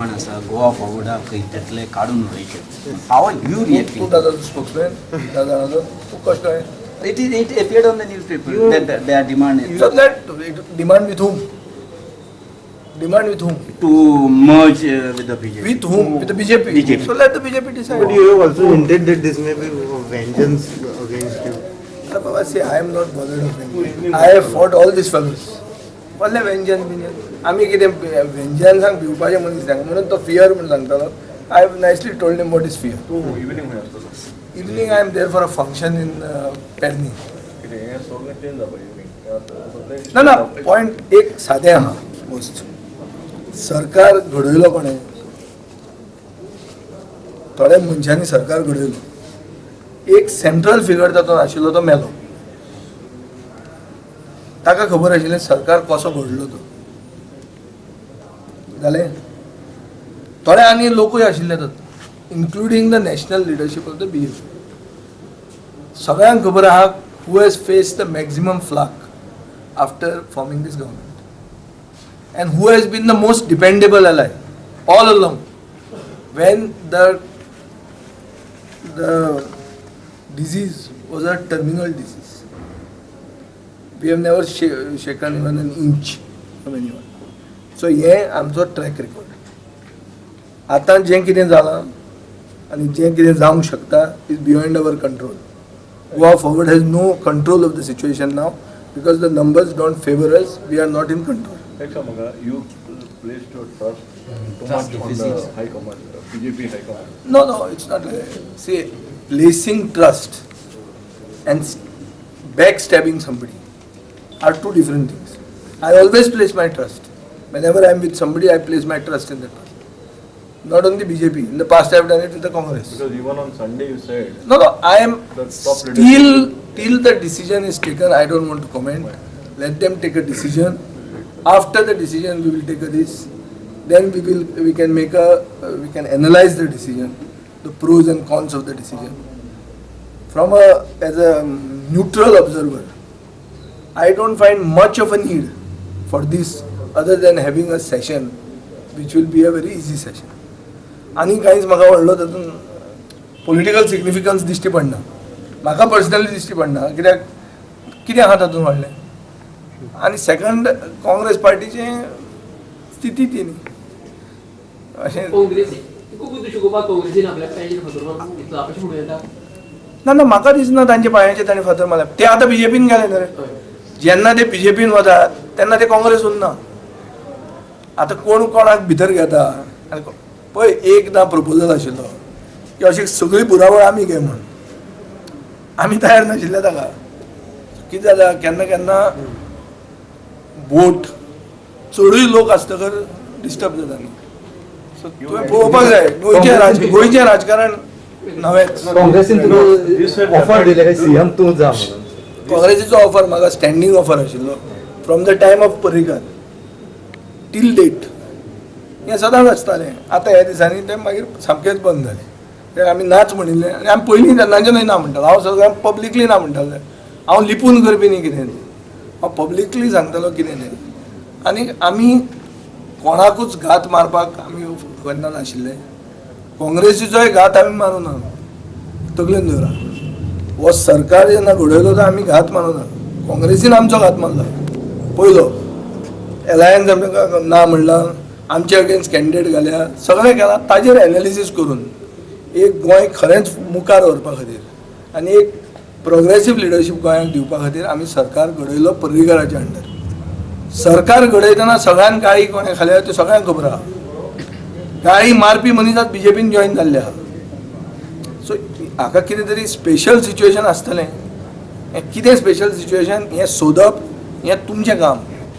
गोवा फॉरवर्डा त्यातले काढून उडयचे. How you react तू दादा स्पोक्समॅन दादा तू कष्ट आहे. It appeared on the newspaper that their demand is So that demand with whom? Demand with whom? to merge with the BJP. With whom? With the BJP. BJP. So let the BJP decide. But you have also hinted that this may be vengeance against you. Baba, see, I am not bothered of vengeance. I have fought all these fellows. कसले vengeance बिंजन्स आम्ही कितें vengeance सांग भिवपाचें मनीस सांग म्हणून तो fear म्हणून सांगतालो. I have nicely told him what is fear. Evening I am there for a function in Perni. ना point एक सादें आहा most. सरकार घडयलो कोणें? थोड्या मनशांनी सरकार घडयलो. एक सेंट्रल फिगर तातूंत आशिल्लो तो मेलो. ताका खबर आशिल्लें सरकार कसो घडलो तो. जालें? थोडे आनी लोकूय आशिल्ले तातूंत including the national leadership of the BJP. सगळ्यांक खबर आहा who has faced the maximum flack after forming this government and who has been the most dependable ally all along when the disease was a terminal disease. We have never shaken even an inch from anyone. So हे आमचो track record. आतां जें कितें जालां आणि जे कितें जावंक शकता is beyond our control. Goa Forward has no control of the situation now because the numbers don't favour us. We are not in control. You placed your trust too much on the high command, BJP high command. No, it's not like that. See, placing trust and backstabbing somebody are two different things. I always place my trust. Whenever I am with somebody, I place my trust in that person. Not only BJP. In the past, I have done it with the Congress. Because even on Sunday you said. No, I am The top till the decision is taken. I don't want to comment. Let them take a decision. After the decision, we will take a this. Then we can analyze the decision, the pros and cons of the decision. As a neutral observer, I don't find much of a need for this other than having a session, which will be a very easy session. आणि कांयच म्हाका व्हडलो तातूंत political significance दिश्टी पडना. म्हाका personally दिश्टी पडना. कित्याक कितें आहा तातूंत व्हडलें. आनी सेकंड काँग्रेस पार्टीचें स्थिती ती न्ही अशें ना म्हाका दिसना तांचे पांयाचेर ताणें फातर मारल्या. ते आतां BJPन गेले न्ही रे. जेन्ना ते BJPन वतात तेन्ना ते काँग्रेस उरना. आतां कोण कोणाक भितर घेता. पळय एकदां प्रपोजल आशिल्लो की अशी सगळी पुरावळ आमी घे म्हण. आमी तयार नाशिल्ले ताका. कितें जाता केन्ना केन्ना बोट चडूय लोक आसतकर डिस्टर्ब जाता न्ही. सो तुवें पळोवपाक जाय गोंयचें राजकारण नवेंच. काँग्रेसीन तुका ऑफर दिले काय सीएम तूं जा म्हणून? काँग्रेसीचो ऑफर म्हाका स्टँडींग ऑफर आशिल्लो from the time of Parrikar till date. हें सदांच आसतालें. आतां ह्या दिसांनी तें मागीर सामकेंच बंद जालें. ते आमी नाच म्हणिल्लें आनी आमी पयलीं तेन्नाच्यानूय ना म्हणटालो. हांव सगळ्यांक पब्लिकली ना म्हणटालो. हांव लिपून करपी न्ही कितें. हांव पब्लिकली सांगतालो कितें तें. आनी आमी कोणाकूच घात मारपाक आमी केन्ना नाशिल्ले. काँग्रेसीचोय घात आमी मारूं ना. तकलेन दवरा. हो सरकार जेन्ना घडयलो तो आमी घात मारूं ना. काँग्रेसीन आमचो घात मारला पयलो. एलायन्स आमकां ना म्हणलां. आमचे अगेन्स्ट कॅन्डिडेट घाल्या. सगळें केलां ताजेर एनालिसीस करून एक गोंय खरेंच मुखार व्हरपा खातीर आनी एक प्रोग्रेसीव लिडरशीप गोंयांक दिवपा खातीर आमी सरकार घडयलो पर्रीकराच्या अंडर. सरकार घडयतना सगळ्यान गाळी कोणें खाल्या त्यो सगळ्यांक खबर आहा. गाळी मारपी मनीस आज BJPन जॉयन जाल्ले आहा. सो हाका कितें तरी स्पेशल सिच्युएशन आसतलें. हें कितें स्पेशल सिच्युएशन हें सोदप हें तुमचें काम.